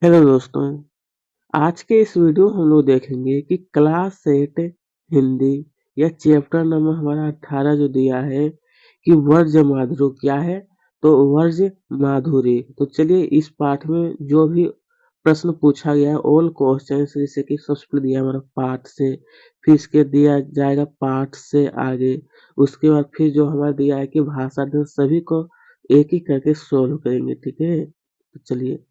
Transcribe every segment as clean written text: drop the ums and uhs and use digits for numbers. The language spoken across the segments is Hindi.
हेलो दोस्तों, आज के इस वीडियो में हम लोग देखेंगे कि क्लास 8 हिंदी या चैप्टर नंबर हमारा 18 जो दिया है कि वर्ज्य माधुर्य क्या है। तो वर्ज्य माधुर्य, तो चलिए इस पाठ में जो भी प्रश्न पूछा गया है ऑल क्वेश्चन, जैसे कि सबसे पहले दिया है हमारा पाठ से, फिर इसके दिया जाएगा पाठ से आगे, उसके बाद फिर जो हमारा दिया है कि भाषा अध्ययन, सभी को एक एक करके सोल्व करेंगे। ठीक है, तो चलिए,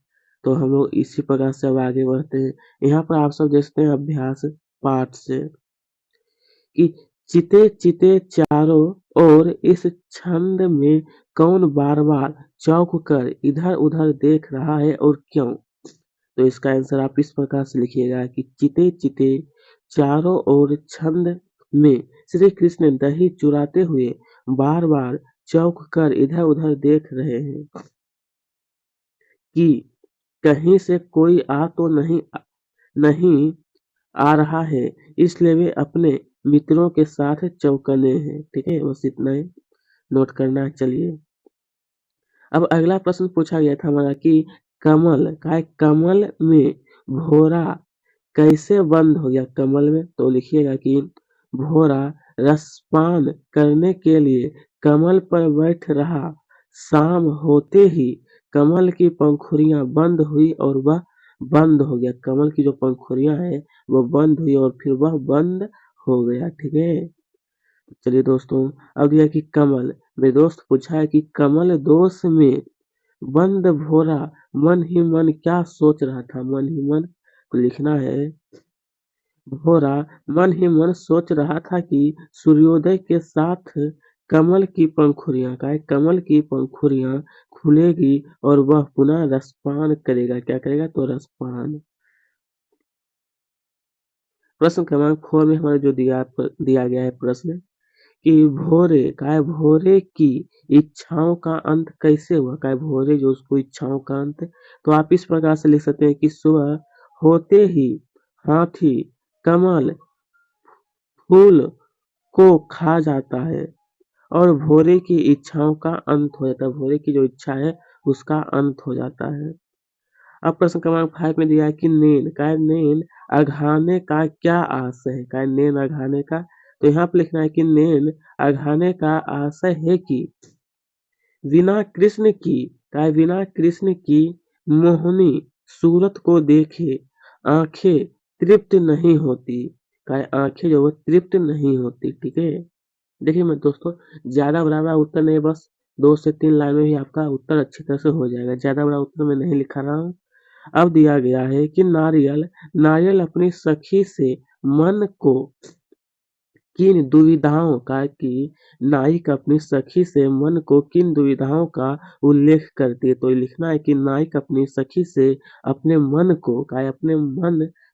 तो हम लोग इसी प्रकार से अब आगे बढ़ते हैं। यहाँ पर आप सब देखते हैं अभ्यास पाठ से कि चिते चिते चारों ओर इस छंद में कौन बार बार चौंक कर इधर उधर देख रहा है और क्यों। तो इसका आंसर आप इस प्रकार से लिखिएगा कि चिते चिते चारों ओर छंद में श्री कृष्ण दही चुराते हुए बार बार चौंक कर इधर उधर देख रहे हैं कि कहीं से कोई आ तो नहीं आ रहा है, इसलिए वे अपने मित्रों के साथ चौकन्ने हैं। ठीक है, बस इतना ही नोट करना है। चलिए, अब अगला प्रश्न पूछा गया था हमारा कि कमल में भौरा कैसे बंद हो गया। कमल में तो लिखिएगा कि भौरा रसपान करने के लिए कमल पर बैठ रहा, शाम होते ही कमल की पंखुड़ियां बंद हुई और वह बंद हो गया। कमल की जो पंखुड़ियां हैं वो बंद हुई और फिर वह बंद हो गया। ठीक है, चलिए दोस्तों, अब यह कि कमल, मेरे दोस्त पूछा है कि कमल दोष में बंद भौरा मन ही मन क्या सोच रहा था। मन ही मन को लिखना है। भौरा मन ही मन सोच रहा था कि सूर्योदय के साथ कमल की पंखुड़ियां खुलेगी और वह पुनः रसपान करेगा। क्या करेगा, तो रसपान। प्रश्न क्रमांक 4 में हमारा जो दिया गया है प्रश्न कि भोरे की इच्छाओं का अंत कैसे हुआ। भोरे जो उसको इच्छाओं का अंत, तो आप इस प्रकार से लिख सकते हैं कि सुबह होते ही हाथी कमल फूल को खा जाता है और भोरे की इच्छाओं का अंत हो जाता है। भोरे की जो इच्छा है उसका अंत हो जाता है। अब प्रश्न क्रमांक 5 में दिया है कि नींद अघाने का क्या आशय है। नींद अघाने का, तो यहाँ पे लिखना है कि नींद अघाने का आशय है कि बिना कृष्ण की मोहनी सूरत को देखे आंखें तृप्त नहीं होती। आंखें जो वो तृप्त नहीं होती। ठीक है, देखिए मैं दोस्तों, ज्यादा बड़ा उत्तर नहीं, बस 2 से 3 लाइन में ही आपका उत्तर अच्छी तरह से हो जाएगा। ज्यादा बड़ा उत्तर मैं नहीं लिखा रहा हूँ। अब दिया गया है कि नारियल अपनी सखी से मन को किन दुविधाओं का कि नायिका अपनी सखी से मन को किन दुविधाओं का उल्लेख करती है। तो ये लिखना है कि नायिका अपनी सखी से अपने मन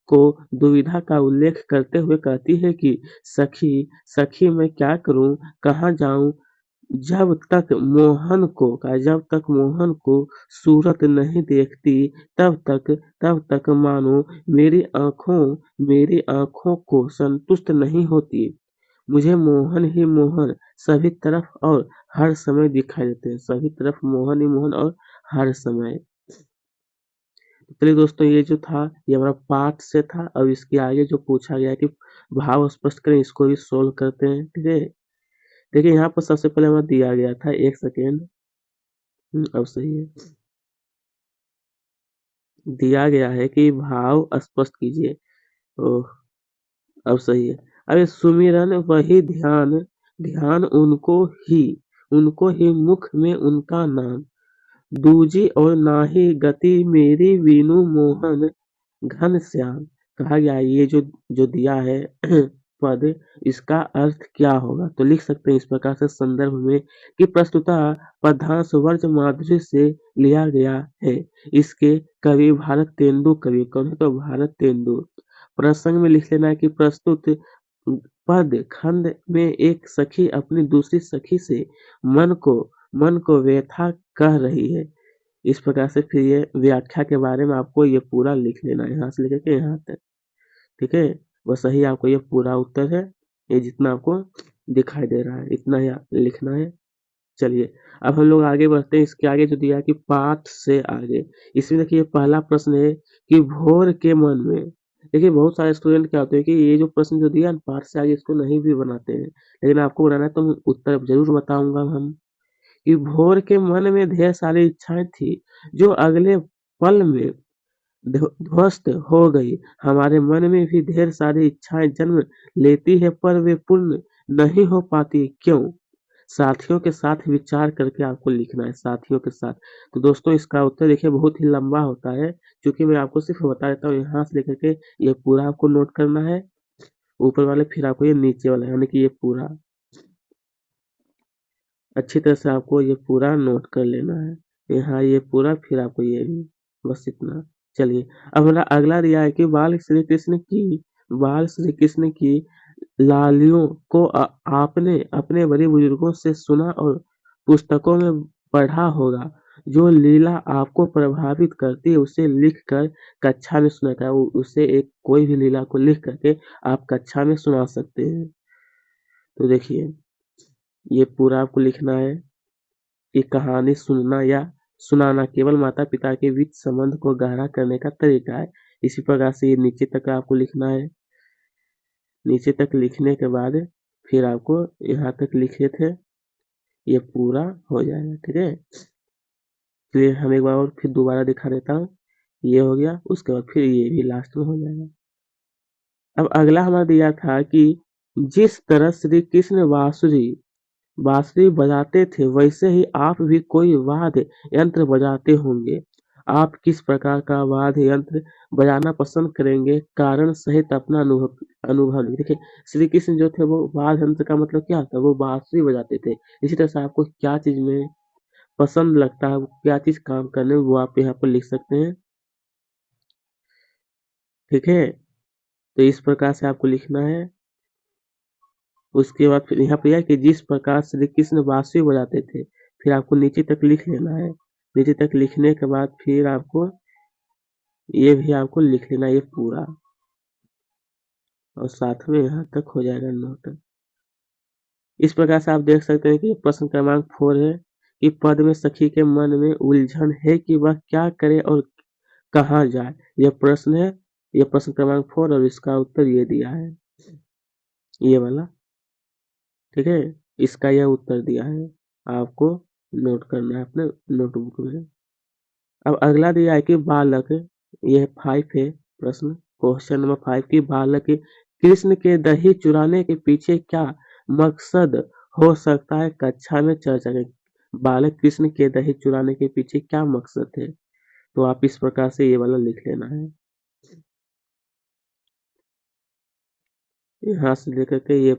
को दुविधा का उल्लेख करते हुए कहती है कि सखी सखी मैं क्या करूं, कहाँ जाऊं, जब तक मोहन को सूरत नहीं देखती तब तक मानो मेरी आँखों को संतुष्ट नहीं होती। मुझे मोहन ही मोहन सभी तरफ और हर समय दिखाई देते हैं। सभी तरफ मोहन ही मोहन और हर समय। चलिए दोस्तों, ये जो था ये हमारा पाठ से था। अब इसके आगे जो पूछा गया है कि भाव स्पष्ट करें, इसको भी सोल्व करते हैं। ठीक है, देखिए यहाँ पर सबसे पहले हमें दिया गया था, एक सेकेंड। अब सही है, दिया गया है कि भाव स्पष्ट कीजिए। ओह, अब सही है। अरे सुमिरन वही ध्यान ध्यान उनको ही मुख में उनका नाम, दूजी और नाही गति मेरी वीणु मोहन घनश्याम। कहा गया है ये जो जो दिया है पद, इसका अर्थ क्या होगा। तो लिख सकते हैं इस प्रकार से संदर्भ में कि प्रस्तुतः पद्यांश वर्ज माधुर्य से लिया गया है। इसके कवि भारत तेंदु कवि कौन है, तो भारत तेंदु। प्रसंग में लिख लेना है कि प्रस्तुत पद खंड में एक सखी अपनी दूसरी सखी से मन को व्यथा कह रही है। इस प्रकार से फिर ये व्याख्या के बारे में आपको ये पूरा लिख लेना है, यहाँ से लेकर के यहाँ तक। ठीक है, बस सही आपको ये पूरा उत्तर है। ये जितना आपको दिखाई दे रहा है इतना ही लिखना है। चलिए, अब हम लोग आगे बढ़ते हैं। इसके आगे जो दिया है कि पाठ से आगे, इसमें देखिए पहला प्रश्न है कि भोर के मन में। देखिए बहुत सारे स्टूडेंट क्या होते हैं कि ये जो प्रश्न जो दिया है पाठ से आगे इसको नहीं भी बनाते हैं, लेकिन आपको बनाना है तो उत्तर ज़रूर बताऊँगा हम। कि भोर के मन में ढेर सारी इच्छाएँ थी, जो अगले पल में ध्वस्त हो गई। हमारे मन में भी ढेर सारी इच्छाएँ जन्म लेती है पर वे पूर्ण नहीं हो पाती, क्यों? साथियों के साथ विचार करके आपको लिखना है, साथियों के साथ। तो दोस्तों इसका उत्तर देखिए बहुत ही लंबा होता है, क्योंकि मैं आपको सिर्फ़ बता देता हूँ यहाँ से लेकर के ये पूरा आपको नोट करना है, ऊपर वाले फिर आपको ये नीचे वाला यानी कि ये पूरा। अच्छी तरह से आपको ये पूरा नोट कर लेना है। यहाँ ये पूरा फिर आपको ये भी, बस इतना। चलिए, अब हमारा अगला दिया है कि बाल श्री कृष्ण की लालियों को आपने अपने बड़े बुजुर्गों से सुना और पुस्तकों में पढ़ा होगा। जो लीला आपको प्रभावित करती है उसे लिख कर कक्षा में सुनाता है। उसे एक कोई भी लीला को लिख करके आप कक्षा में सुना सकते हैं। तो देखिए, ये पूरा आपको लिखना है कि कहानी सुनना या सुनाना केवल माता-पिता के बीच संबंध को गहरा करने का तरीका है। इसी प्रकार से ये नीचे तक आपको लिखना है। नीचे तक लिखने के बाद फिर आपको यहाँ तक लिखे थे, ये पूरा हो जाएगा, ठीक है? चलिए हम एक बार और फिर दोबारा दिखा देता हूँ। ये हो गया, उसके बाद फिर ये भी लास्ट में हो जाएगा। अब अगला हमारा दिया था कि जिस तरह श्री कृष्ण बांसुरी बजाते थे वैसे ही आप भी कोई वाद्य यंत्र बजाते होंगे। आप किस प्रकार का वाद्य यंत्र बजाना पसंद करेंगे? कारण सहित अपना अनुभव लिखें। देखिए श्री कृष्ण जो थे वो वाद्य यंत्र का मतलब क्या होता है? वो बांसुरी बजाते थे। इसी तरह से आपको क्या चीज़ में पसंद लगता है, क्या चीज़ काम करने में वो आप यहाँ पर लिख सकते हैं। ठीक है? तो इस प्रकार से आपको लिखना है। उसके बाद फिर यहाँ पे है कि जिस प्रकार श्री कृष्ण बांसुरी बजाते थे, फिर आपको नीचे तक लिख लेना है। नीचे तक लिखने के बाद फिर आपको ये भी आपको लिख लेना है ये पूरा, और साथ में यहाँ तक हो जाएगा नोट। इस प्रकार से आप देख सकते हैं कि प्रश्न क्रमांक 4 है कि पद में सखी के मन में उलझन है कि वह क्या करे और कहाँ जाए। यह प्रश्न है, यह प्रश्न क्रमांक 4 और इसका उत्तर ये दिया है, ये वाला। ठीक है, इसका यह उत्तर दिया है, आपको नोट करना है अपने नोटबुक में। अब अगला दिया है कि बालक, यह 5 है प्रश्न, क्वेश्चन नंबर 5 की बालक कृष्ण के दही चुराने के पीछे क्या मकसद हो सकता है, कक्षा में चर्चा करें। बालक कृष्ण के दही चुराने के पीछे क्या मकसद है, तो आप इस प्रकार से ये वाला लिख लेना है। यहाँ से लेकर के ये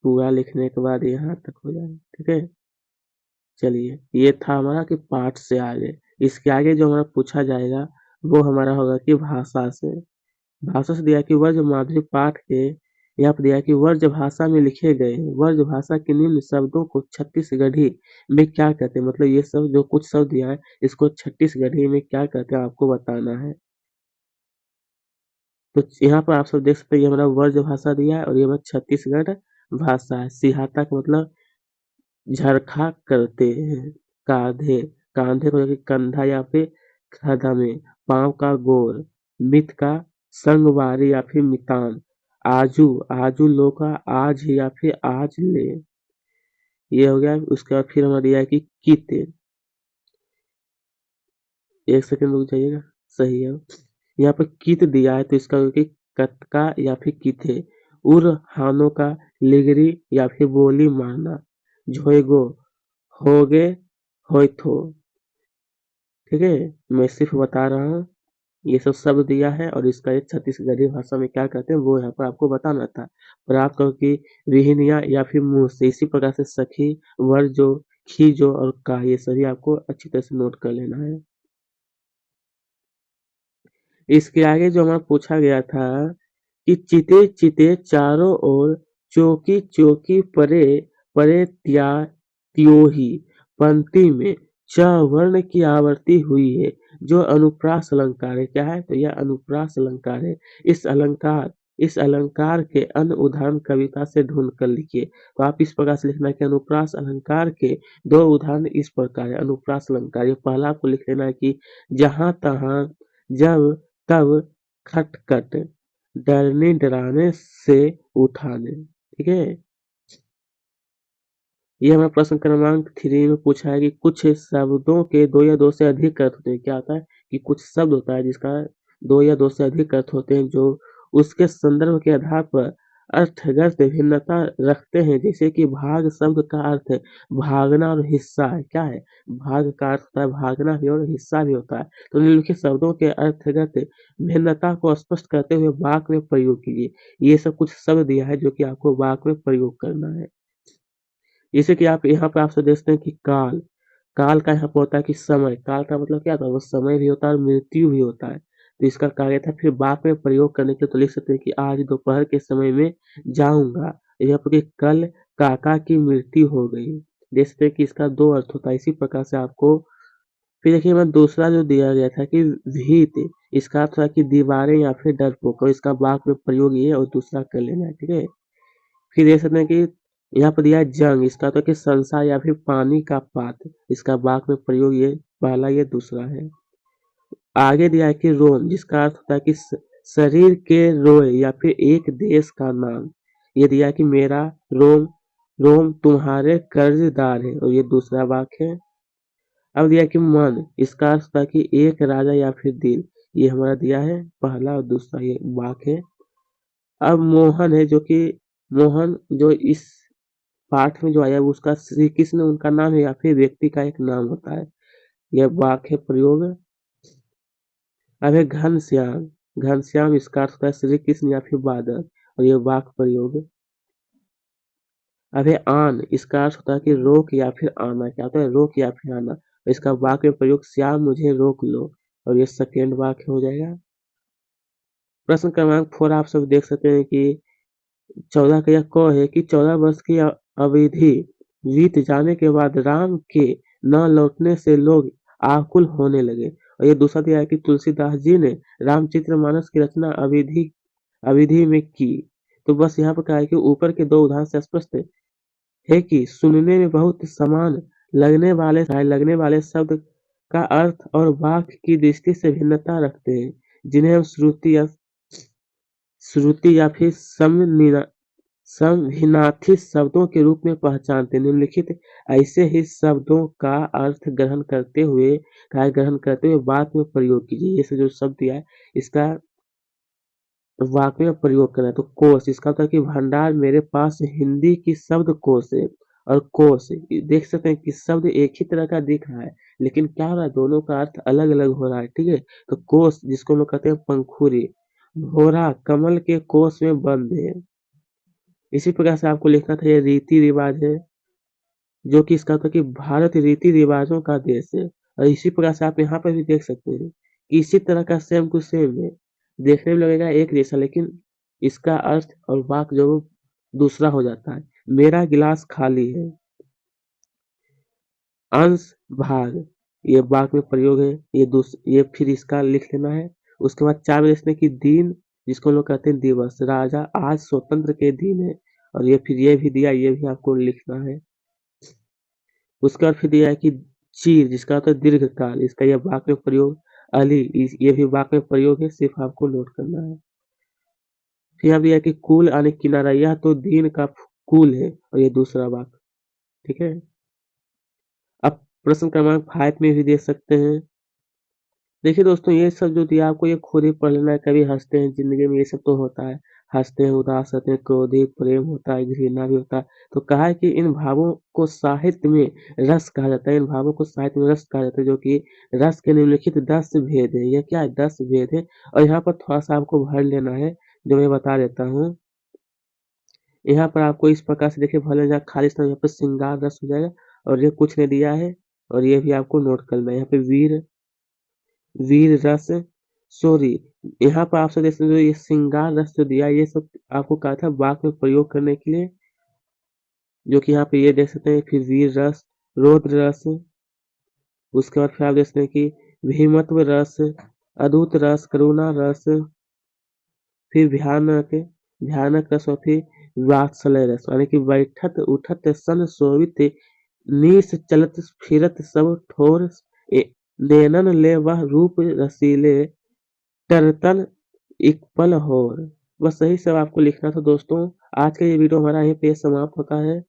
पूरा लिखने के बाद यहाँ तक हो जाएगा। ठीक है, चलिए ये था हमारा कि पाठ से आगे। इसके आगे जो हमारा पूछा जाएगा वो हमारा होगा कि भाषा से। भाषा से दिया कि वर्ज माधुरी पाठ के, यहाँ पे दिया कि वर्ज भाषा में लिखे गए वर्ज भाषा के निम्न शब्दों को छत्तीसगढ़ी में क्या कहते हैं। मतलब ये सब जो कुछ शब्द दिया है इसको छत्तीसगढ़ी में क्या कहते हैं आपको बताना है। तो यहाँ पर आप सब देख सकते हैं ये हमारा वर्ज भाषा दिया है और ये हमारा छत्तीसगढ़ भाषा है। सिहाता का मतलब झरखा करते हैं। कांधे, कांधे को लेके कंधा या फिर खदा में। पाँव का गोर, मित का संगवारी या फिर मितान। आजू, आजू लो का आज या फिर आज ले, ये हो गया। उसके बाद फिर हमारा दिया है कि कित, एक सेकंड रुक जाइएगा, सही है। यहाँ पर कित दिया है तो इसका होगा कि कतका या फिर किथे। उर हानों का लिगरी या फिर बोली मारना। झोएगो, होगे, होइथो। ठीक है, मैं सिर्फ बता रहा हूँ, ये सब शब्द दिया है और इसका एक छत्तीसगढ़ी भाषा में क्या कहते हैं वो यहाँ पर आपको बताना था। और आप कहो कि विहिनिया या फिर मुँह से, इसी प्रकार से सखी, वर्जो, खीजो और का, ये सभी आपको अच्छी तरह से नोट कर लेना है। इसके आगे जो हमारा पूछा गया था कि चिते चिते चारों ओर, चौकी चौकी परे परे त्योही पंक्ति में च वर्ण की आवृत्ति हुई है, जो अनुप्रास अलंकार है। क्या है, तो यह अनुप्रास अलंकार है। इस अलंकार इस अलंकार के अन्य उदाहरण कविता से ढूंढ कर लिखिए। तो आप इस प्रकार से लिखना है कि अनुप्रास अलंकार के 2 उदाहरण इस प्रकार है। अनुप्रास अलंकार, ये पहला आपको लिख लेना है कि जहाँ तहाँ जब तब खटखट डरने डराने से उठाने। ठीक है, ये हमारा प्रश्न क्रमांक 3 में पूछा है कि कुछ शब्दों के 2 या 2 से अधिक अर्थ होते हैं। क्या होता है कि कुछ शब्द होता है जिसका 2 या 2 से अधिक अर्थ होते हैं, जो उसके संदर्भ के आधार पर अर्थगत भिन्नता रखते हैं। जैसे कि भाग शब्द का अर्थ भागना और हिस्सा है। क्या है? भाग का अर्थ होता है भागना भी और हिस्सा भी होता है। तो निम्नलिखित शब्दों के अर्थगत भिन्नता को स्पष्ट करते हुए वाक्य में प्रयोग कीजिए। ये सब कुछ शब्द दिया है जो कि आपको वाक्य में प्रयोग करना है। जैसे कि आप यहाँ पे आपसे देखते हैं कि काल, काल का यहाँ पे होता है कि समय, काल का मतलब क्या था? वो समय भी होता है और मृत्यु भी होता है। तो इसका कार्य था फिर बाद में प्रयोग करने के लिए तो लिख सकते हैं कि आज दोपहर के समय में जाऊंगा। यहाँ पर कि कल काका की मृत्यु हो गई। देख सकते हैं कि इसका 2 अर्थ होता है। इसी प्रकार से आपको फिर देखिए मैं दूसरा जो दिया गया था कि भीत, इसका अर्थ था कि दीवारें या फिर डरपोक, और इसका वाक्य में प्रयोग ये और दूसरा कर लेना है। ठीक है, फिर देख सकते हैं कि यहाँ पर दिया है जंग, इसका तो कि संसार या फिर पानी का पात्र, इसका वाक्य में प्रयोग ये पहला ये दूसरा है। आगे दिया है कि रोम, जिसका अर्थ होता है कि शरीर के रोए या फिर एक देश का नाम। ये दिया है कि मेरा रोम, रोम तुम्हारे कर्जदार है, और ये दूसरा वाक्य है। अब दिया है कि मन, इसका अर्थ होता है कि एक राजा या फिर दिल। ये हमारा दिया है पहला और दूसरा ये वाक्य है। अब मोहन है, जो कि मोहन जो इस पाठ में जो आया वो उसका श्री कृष्ण उनका नाम है या फिर व्यक्ति का एक नाम होता है। यह वाक्य प्रयोग। अब है घनश्याम, घनश्याम इसका अर्थ होता है श्री कृष्ण या फिर बादल, और ये वाक्य प्रयोग। अब है आन, इसका अर्थ होता है कि रोक या फिर आना। क्या होता है? रोक या फिर आना। इसका वाक्य प्रयोग श्याम मुझे रोक लो, और ये सेकेंड वाक्य हो जाएगा। प्रश्न क्रमांक 4 आप सब देख सकते हैं कि 14 का यह क है कि 14 वर्ष की अवधि बीत जाने के बाद राम के न लौटने से लोग आकुल होने लगे। और ये दूसरा दिया है कि तुलसीदास जी ने रामचरितमानस की रचना अवधि अवधि में की। तो बस यहाँ पर क्या है कि ऊपर के 2 उदाहरण से स्पष्ट है कि सुनने में बहुत समान लगने वाले शब्द का अर्थ और वाक्य की दृष्टि से भिन्नता रखते हैं, जिन्हें हम श्रुति या फिर संविनाथी शब्दों के रूप में पहचानते हैं। निम्नलिखित ऐसे ही शब्दों का अर्थ ग्रहण करते हुए वाक्य में प्रयोग कीजिए। ये जो शब्द दिया है इसका वाक्य में प्रयोग करना है। तो कोश, इसका मतलब कि भंडार, मेरे पास हिंदी की शब्द कोश है। और कोश देख सकते हैं कि शब्द एक ही तरह का दिख रहा है, लेकिन क्या हो रहा है, दोनों का अर्थ अलग अलग हो रहा है। ठीक है, तो कोश जिसको हम लोग कहते हैं पंखुरी, भोरा कमल के कोश में बंद है। इसी प्रकार से आपको लिखना था ये रीति रिवाज है, जो कि इसका था कि भारत रीति रिवाजों का देश है। और इसी प्रकार से आप यहाँ पर भी देख सकते हैं कि इसी तरह का सेम टू सेम है, देखने में लगेगा एक जैसा, लेकिन इसका अर्थ और वाक्य जो दूसरा हो जाता है। मेरा गिलास खाली है, अंश भाग, ये वाक्य में प्रयोग है। ये फिर इसका लिख लेना है। उसके बाद 4 में देखते हैं कि दिन, जिसको हम लोग कहते हैं दिवस, राजा आज स्वतंत्र के दिन है। और ये फिर ये भी दिया, ये भी आपको लिखना है। उसके बाद फिर दिया है कि चीर, जिसका अर्थ है दीर्घकाल, इसका यह वाक्य में प्रयोग। अली, ये भी वाक्य में प्रयोग है, सिर्फ आपको नोट करना है। फिर यहाँ दिया है कि कुल यानी किनारा, यह तो दिन का कुल है, और ये दूसरा वाक्य। ठीक है, अब प्रश्न क्रमांक 5 में भी देख सकते हैं। देखिए दोस्तों, ये सब जो दिया आपको ये खुद ही पढ़ लेना है। कभी हंसते हैं, जिंदगी में ये सब तो होता है, हंसते हैं, उदास रहते हैं, क्रोधित, प्रेम होता है, घृणा भी होता है। तो कहा है कि इन भावों को साहित्य में रस कहा जाता है। इन भावों को साहित्य में रस कहा जाता है, जो कि रस के निम्नलिखित 10 भेद है। ये क्या है? 10 भेद है। और यहाँ पर थोड़ा सा आपको भर लेना है, जो मैं बता देता हूँ। यहाँ पर आपको इस प्रकार से देखिए भर लेना, खाली स्थान यहाँ पर श्रृंगार रस हो जाएगा, और ये कुछ ने दिया है, और ये भी आपको नोट करना है। यहाँ पे वीर वीर रस, सॉरी, यहाँ पर आप सब देख सकते हो ये श्रृंगार रस जो दिया, ये सब आपको कहा था वाक्य में प्रयोग करने के लिए, जो कि यहाँ पे ये देख सकते हैं। फिर वीर रस, रौद्र रस, उसके बाद फिर आप देख सकते हैं कि भीमत्व रस, अद्भुत रस, करुणा रस, फिर भयानक रस और फिर वात्सल्य रस, यानी कि बैठत उठत सन सोवित नीस चलत फिरत सब ठोर नैनन ले वह रूप रसीले टरतन एक पल होर। बस यही सब आपको लिखना था दोस्तों। आज का ये वीडियो हमारा यहीं पे समाप्त होता है।